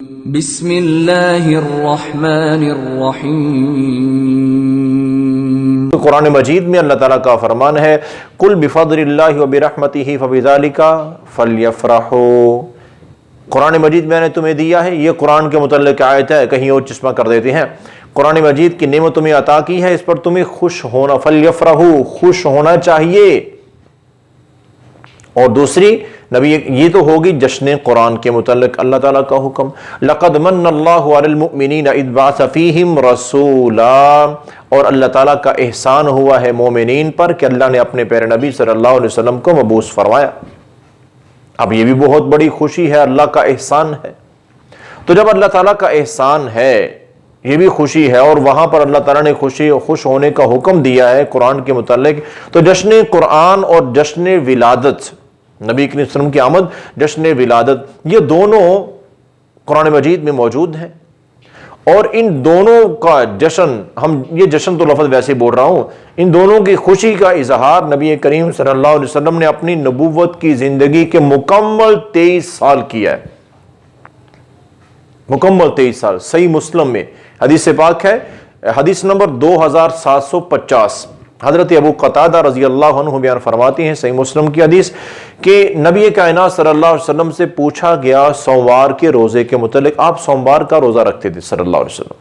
بسم اللہ الرحمن الرحیم۔ قرآن مجید میں اللہ تعالیٰ کا فرمان ہے قل بفضل اللہ وبرحمتہ فبذالک فلیفرحوا۔ قرآن مجید میں نے تمہیں دیا ہے، یہ قرآن کے متعلق آیت ہے، کہیں اور چشمہ کر دیتے ہیں۔ قرآن مجید کی نعمت تمہیں عطا کی ہے، اس پر تمہیں خوش ہونا، فلیفرحوا، خوش ہونا چاہیے۔ اور دوسری نبی، یہ تو ہوگی جشن قرآن کے متعلق اللہ تعالیٰ کا حکم، لقد من اللہ علی المؤمنین اذ بعث فیہم رسولا، اور اللہ تعالیٰ کا احسان ہوا ہے مومنین پر کہ اللہ نے اپنے پیارے نبی صلی اللہ علیہ وسلم کو مبعوث فرمایا۔ اب یہ بھی بہت بڑی خوشی ہے، اللہ کا احسان ہے۔ تو جب اللہ تعالیٰ کا احسان ہے، یہ بھی خوشی ہے، اور وہاں پر اللہ تعالیٰ نے خوش ہونے کا حکم دیا ہے قرآن کے متعلق، تو جشن قرآن اور جشن ولادت، نبی کریم صلی اللہ علیہ وسلم کی آمد، جشن ولادت، یہ دونوں قرآن مجید میں موجود ہیں۔ اور ان دونوں کا جشن، ہم یہ جشن تو لفظ ویسے بول رہا ہوں، ان دونوں کی خوشی کا اظہار نبی کریم صلی اللہ علیہ وسلم نے اپنی نبوت کی زندگی کے مکمل 23 سال کیا ہے، مکمل 23 سال۔ صحیح مسلم میں حدیث پاک ہے، حدیث نمبر 2750، حضرت ابو قتادہ رضی اللہ عنہ بیان فرماتے ہیں، صحیح مسلم کی حدیث، کہ نبی کائنات صلی اللہ علیہ وسلم سے پوچھا گیا سوموار کے روزے کے متعلق، آپ سوموار کا روزہ رکھتے تھے صلی اللہ علیہ وسلم،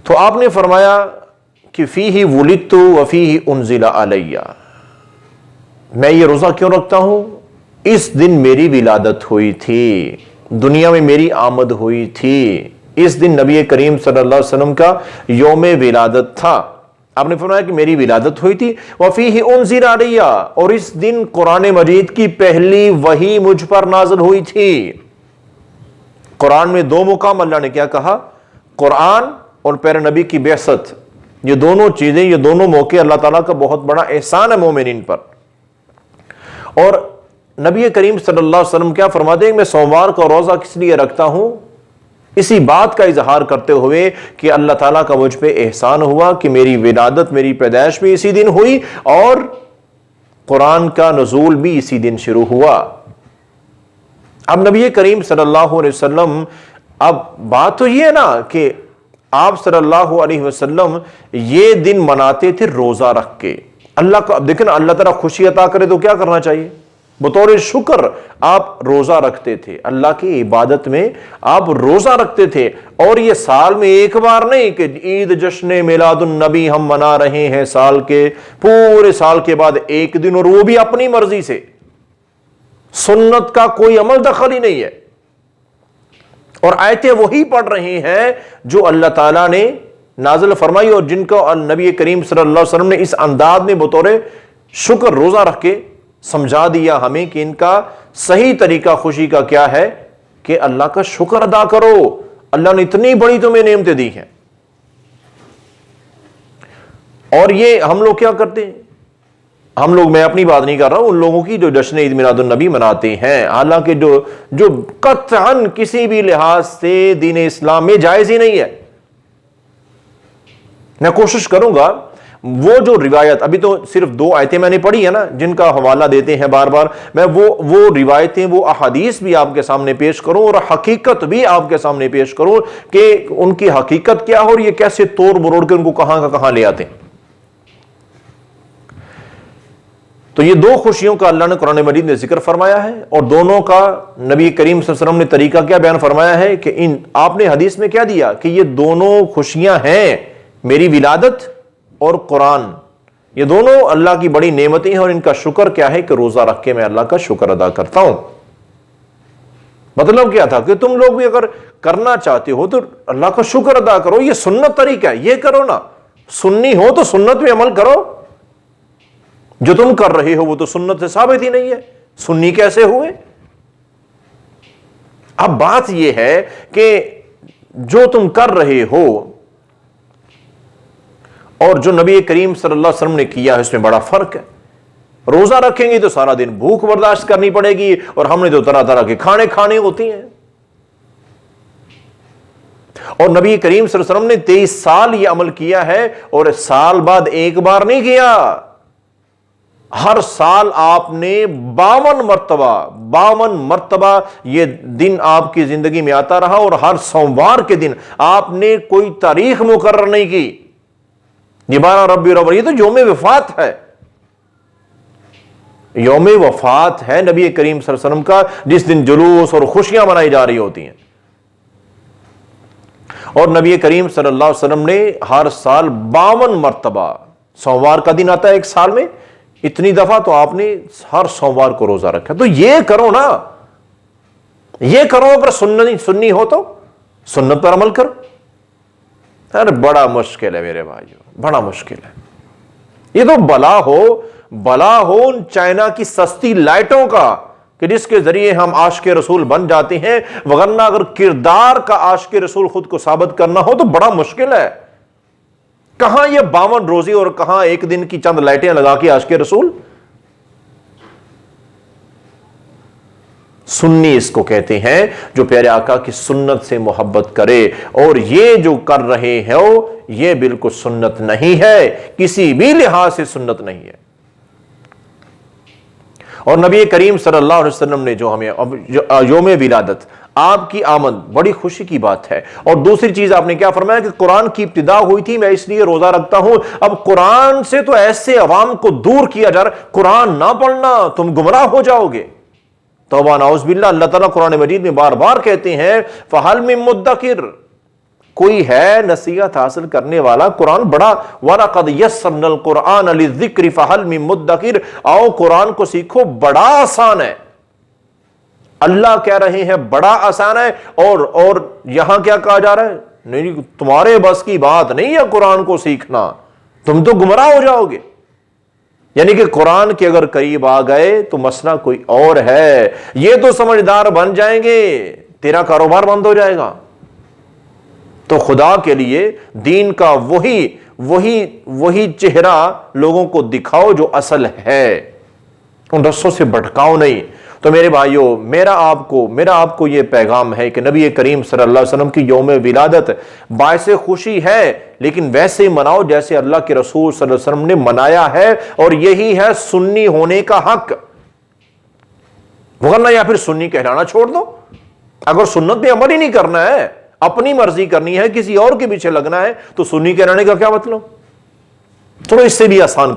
تو آپ نے فرمایا کہ فیہ ولدت وفیہ انزل علی، میں یہ روزہ کیوں رکھتا ہوں؟ اس دن میری ولادت ہوئی تھی، دنیا میں میری آمد ہوئی تھی، اس دن نبی کریم صلی اللہ علیہ وسلم کا یوم ولادت تھا۔ آپ نے فرمایا کہ میری ولادت ہوئی تھی، وفیہ انزل علی، اور اس دن قرآن مجید کی پہلی وحی مجھ پر نازل ہوئی تھی۔ قرآن میں دو مقام اللہ نے کیا کہا؟ قرآن اور پیارے نبی کی بعثت، یہ دونوں چیزیں، یہ دونوں موقع اللہ تعالیٰ کا بہت بڑا احسان ہے مومنین پر۔ اور نبی کریم صلی اللہ علیہ وسلم کیا فرماتے ہیں کہ میں سوموار کا روزہ کس لیے رکھتا ہوں؟ اسی بات کا اظہار کرتے ہوئے کہ اللہ تعالیٰ کا مجھ پہ احسان ہوا کہ میری ولادت، میری پیدائش بھی اسی دن ہوئی، اور قرآن کا نزول بھی اسی دن شروع ہوا۔ اب نبی کریم صلی اللہ علیہ وسلم، اب بات تو یہ ہے نا کہ آپ صلی اللہ علیہ وسلم یہ دن مناتے تھے روزہ رکھ کے۔ اللہ کا، اب دیکھیں نا، اللہ تعالیٰ خوشی عطا کرے تو کیا کرنا چاہیے؟ بطور شکر آپ روزہ رکھتے تھے، اللہ کی عبادت میں آپ روزہ رکھتے تھے، اور یہ سال میں ایک بار نہیں کہ عید جشن میلاد النبی ہم منا رہے ہیں سال کے پورے سال کے بعد ایک دن، اور وہ بھی اپنی مرضی سے، سنت کا کوئی عمل دخل ہی نہیں ہے، اور آیتیں وہی پڑھ رہے ہیں جو اللہ تعالیٰ نے نازل فرمائی، اور جن کو نبی کریم صلی اللہ علیہ وسلم نے اس انداز میں بطور شکر روزہ رکھ کے سمجھا دیا ہمیں کہ ان کا صحیح طریقہ خوشی کا کیا ہے کہ اللہ کا شکر ادا کرو، اللہ نے اتنی بڑی تمہیں نعمتیں دی ہیں۔ اور یہ ہم لوگ کیا کرتے ہیں؟ ہم لوگ، میں اپنی بات نہیں کر رہا ہوں، ان لوگوں کی جو جشن عید میلاد النبی مناتے ہیں، حالانکہ جو قطعاً کسی بھی لحاظ سے دین اسلام میں جائز ہی نہیں ہے۔ میں کوشش کروں گا وہ جو روایت، ابھی تو صرف 2 آیتیں میں نے پڑھی ہے نا جن کا حوالہ دیتے ہیں بار بار، میں وہ روایتیں، وہ احادیث بھی آپ کے سامنے پیش کروں، اور حقیقت بھی آپ کے سامنے پیش کروں کہ ان کی حقیقت کیا ہو، اور یہ کیسے توڑ مروڑ کے ان کو کہاں کا کہاں لے آتے ہیں۔ تو یہ 2 خوشیوں کا اللہ نے قرآن مجید میں ذکر فرمایا ہے، اور دونوں کا نبی کریم صلی اللہ علیہ وسلم نے طریقہ کیا بیان فرمایا ہے کہ آپ نے حدیث میں کیا دیا کہ یہ دونوں خوشیاں ہیں، میری ولادت اور قرآن، یہ دونوں اللہ کی بڑی نعمتیں ہیں، اور ان کا شکر کیا ہے کہ روزہ رکھ کے میں اللہ کا شکر ادا کرتا ہوں۔ مطلب کیا تھا کہ تم لوگ بھی اگر کرنا چاہتے ہو تو اللہ کا شکر ادا کرو، یہ سنت طریقہ ہے، یہ کرو نا، سنی ہو تو سنت پہ عمل کرو، جو تم کر رہے ہو وہ تو سنت سے ثابت ہی نہیں ہے، سنی کیسے ہوئے؟ اب بات یہ ہے کہ جو تم کر رہے ہو اور جو نبی کریم صلی اللہ علیہ وسلم نے کیا ہے، اس میں بڑا فرق ہے۔ روزہ رکھیں گے تو سارا دن بھوک برداشت کرنی پڑے گی، اور ہم نے تو طرح طرح کے کھانے کھانے ہوتی ہیں، اور نبی کریم صلی اللہ علیہ وسلم نے 23 سال یہ عمل کیا ہے، اور سال بعد ایک بار نہیں کیا، ہر سال آپ نے 52 مرتبہ یہ دن آپ کی زندگی میں آتا رہا، اور ہر سوموار کے دن آپ نے کوئی تاریخ مقرر نہیں کی، یہ 12 ربیع الاول، یہ تو یوم وفات ہے، یوم وفات ہے نبی کریم صلی اللہ علیہ وسلم کا، جس دن جلوس اور خوشیاں منائی جا رہی ہوتی ہیں۔ اور نبی کریم صلی اللہ علیہ وسلم نے ہر سال 52 مرتبہ، سوموار کا دن آتا ہے ایک سال میں، اتنی دفعہ تو آپ نے ہر سوموار کو روزہ رکھا۔ تو یہ کرو نا، یہ کرو، اگر سنی ہو تو سنت پر عمل کرو۔ ارے بڑا مشکل ہے میرے بھائیو، بڑا مشکل ہے۔ یہ تو بلا ہو ان چائنا کی سستی لائٹوں کا کہ جس کے ذریعے ہم عاشق رسول بن جاتے ہیں، وگرنہ اگر کردار کا عاشق رسول خود کو ثابت کرنا ہو تو بڑا مشکل ہے۔ کہاں یہ 52 روزے اور کہاں ایک دن کی چند لائٹیں لگا کے عاشق رسول۔ سنی اس کو کہتے ہیں جو پیارے آقا کی سنت سے محبت کرے، اور یہ جو کر رہے ہو یہ بالکل سنت نہیں ہے، کسی بھی لحاظ سے سنت نہیں ہے۔ اور نبی کریم صلی اللہ علیہ وسلم نے جو ہمیں یوم ولادت، آپ کی آمد بڑی خوشی کی بات ہے۔ اور دوسری چیز آپ نے کیا فرمایا کہ قرآن کی ابتدا ہوئی تھی، میں اس لیے روزہ رکھتا ہوں۔ اب قرآن سے تو ایسے عوام کو دور کیا جا رہا ہے، قرآن نہ پڑھنا تم گمراہ ہو جاؤ گے۔ توبہ نعوذ باللہ، اللہ تعالیٰ قرآن مجید میں بار بار کہتے ہیں فَهَلْ مِن مُدَّكِرٍ، کوئی ہے نصیحت حاصل کرنے والا؟ قرآن بڑا، وَلَقَدْ يَسَّرْنَا الْقُرْآنَ لِلذِّكْرِ فَهَلْ مِن مُدَّكِرٍ، آؤ قرآن کو سیکھو، بڑا آسان ہے۔ اللہ کہہ رہے ہیں بڑا آسان ہے، اور یہاں کیا کہا جا رہا ہے؟ نہیں، تمہارے بس کی بات نہیں ہے قرآن کو سیکھنا، تم تو گمراہ ہو جاؤ گے۔ یعنی کہ قرآن کے اگر قریب آ گئے تو مسئلہ کوئی اور ہے، یہ تو سمجھدار بن جائیں گے، تیرا کاروبار بند ہو جائے گا۔ تو خدا کے لیے دین کا وہی چہرہ لوگوں کو دکھاؤ جو اصل ہے، ان رسوں سے بھٹکاؤ نہیں۔ تو میرے بھائیوں، میرا آپ کو یہ پیغام ہے کہ نبی کریم صلی اللہ علیہ وسلم کی یوم ولادت باعث خوشی ہے، لیکن ویسے مناؤ جیسے اللہ کے رسول صلی اللہ علیہ وسلم نے منایا ہے، اور یہی ہے سنی ہونے کا حق۔ ورنہ یا پھر سنی کہلانا چھوڑ دو۔ اگر سنت پہ عمل ہی نہیں کرنا ہے، اپنی مرضی کرنی ہے، کسی اور کے پیچھے لگنا ہے، تو سنی کہلانے کا کیا مطلب؟ چلو اس سے بھی آسان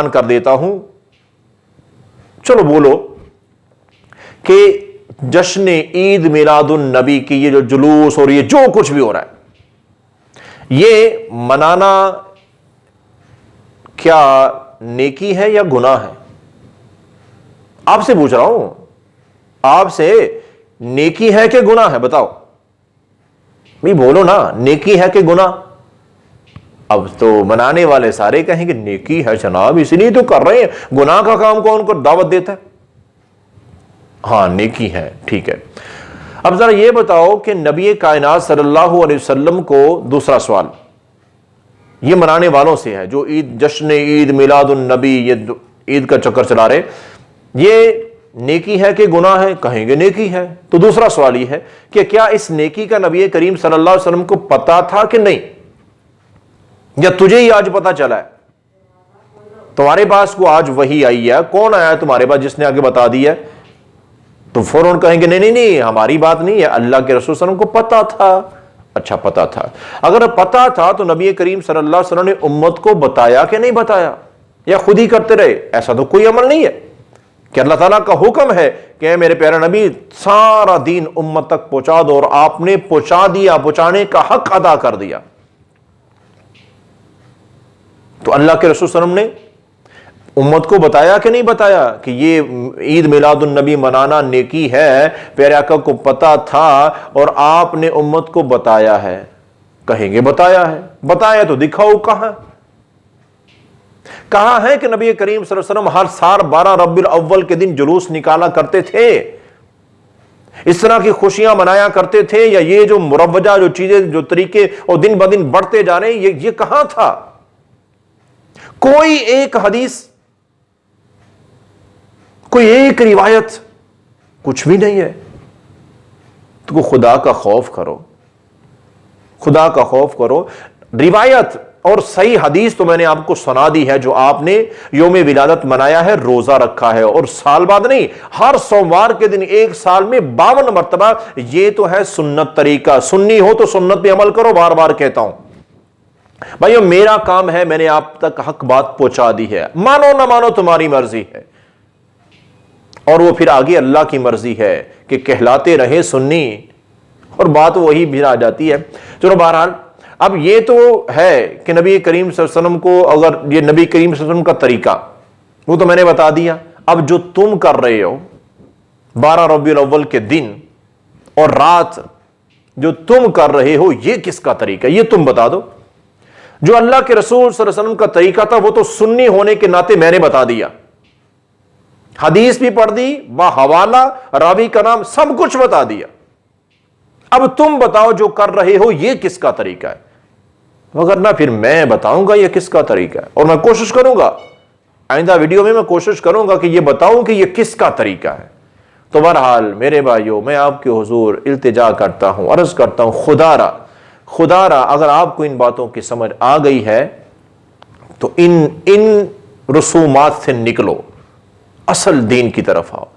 کر دیتا ہوں، چلو بولو کہ جشن عید میلاد النبی کی یہ جو جلوس اور یہ جو کچھ بھی ہو رہا ہے، یہ منانا کیا نیکی ہے یا گناہ ہے؟ آپ سے پوچھ رہا ہوں، آپ سے، نیکی ہے کہ گناہ ہے؟ بتاؤ بھی، بولو نا، نیکی ہے کہ گناہ؟ اب تو منانے والے سارے کہیں کہ نیکی ہے جناب، اس لیے تو کر رہے ہیں، گناہ کا کام کون کو دعوت دیتا ہے؟ ہاں نیکی ہے، ٹھیک ہے۔ اب ذرا یہ بتاؤ کہ نبی کائنات صلی اللہ علیہ وسلم کو، دوسرا سوال یہ منانے والوں سے ہے جو جشن عید میلاد النبی، یہ عید کا چکر چلا رہے، یہ نیکی ہے کہ گناہ ہے؟ کہیں گے نیکی ہے۔ تو دوسرا سوال یہ ہے کہ کیا اس نیکی کا نبی کریم صلی اللہ علیہ وسلم کو پتا تھا کہ نہیں، یا تجھے ہی آج پتا چلا ہے؟ تمہارے پاس کو آج وحی آئی ہے، کون آیا ہے تمہارے پاس جس نے آگے بتا دیا ہے؟ تو فوراً کہیں گے نہیں ہماری بات نہیں ہے، اللہ کے رسول صلی اللہ علیہ وسلم کو پتا تھا۔ اچھا پتا تھا، اگر پتا تھا تو نبی کریم صلی اللہ علیہ وسلم نے امت کو بتایا کہ نہیں بتایا، یا خود ہی کرتے رہے؟ ایسا تو کوئی عمل نہیں ہے کہ اللہ تعالیٰ کا حکم ہے کہ اے میرے پیارے نبی سارا دین امت تک پہنچا دو، اور آپ نے پہنچا دیا، پہنچانے کا حق ادا کر دیا۔ تو اللہ کے رسول صلی اللہ علیہ وسلم نے امت کو بتایا کہ نہیں بتایا کہ یہ عید میلاد النبی منانا نیکی ہے؟ پیارے آقا کو پتا تھا اور آپ نے امت کو بتایا ہے۔ کہیں گے بتایا ہے، بتایا تو دکھاؤ کہاں ہے کہ نبی کریم صلی اللہ علیہ وسلم ہر سال 12 ربیع الاول کے دن جلوس نکالا کرتے تھے، اس طرح کی خوشیاں منایا کرتے تھے؟ یا یہ جو مروجہ جو چیزیں، جو طریقے اور دن بدن بڑھتے جا رہے ہیں، یہ کہاں تھا؟ کوئی ایک حدیث، کوئی ایک روایت، کچھ بھی نہیں ہے۔ تو خدا کا خوف کرو، خدا کا خوف کرو۔ روایت اور صحیح حدیث تو میں نے آپ کو سنا دی ہے، جو آپ نے یوم ولادت منایا ہے، روزہ رکھا ہے، اور سال بعد نہیں، ہر سوموار کے دن ایک سال میں 52 مرتبہ۔ یہ تو ہے سنت طریقہ، سنی ہو تو سنت پہ عمل کرو، بار بار کہتا ہوں بھائیو، میرا کام ہے، میں نے آپ تک حق بات پہنچا دی ہے، مانو نہ مانو تمہاری مرضی ہے، اور وہ پھر آگے اللہ کی مرضی ہے کہ کہلاتے رہے سنی، اور بات وہی بھی آ جاتی ہے۔ چلو بہرحال، اب یہ تو ہے کہ نبی کریم صلی اللہ علیہ وسلم کو، اگر یہ نبی کریم صلی اللہ علیہ وسلم کا طریقہ وہ تو میں نے بتا دیا۔ اب جو تم کر رہے ہو 12 ربیع الاول کے دن اور رات جو تم کر رہے ہو، یہ کس کا طریقہ ہے؟ یہ تم بتا دو۔ جو اللہ کے رسول صلی اللہ علیہ وسلم کا طریقہ تھا وہ تو سنی ہونے کے ناطے میں نے بتا دیا، حدیث بھی پڑھ دی، حوالہ، راوی کا نام، سب کچھ بتا دیا۔ اب تم بتاؤ جو کر رہے ہو یہ کس کا طریقہ ہے، وگرنہ پھر میں بتاؤں گا یہ کس کا طریقہ ہے، اور میں کوشش کروں گا آئندہ ویڈیو میں کوشش کروں گا کہ یہ بتاؤں کہ یہ کس کا طریقہ ہے۔ تو بہرحال میرے بھائیوں، میں آپ کے حضور التجا کرتا ہوں، عرض کرتا ہوں، خدا را اگر آپ کو ان باتوں کی سمجھ آ گئی ہے تو ان رسومات سے نکلو، اصل دین کی طرف آؤ۔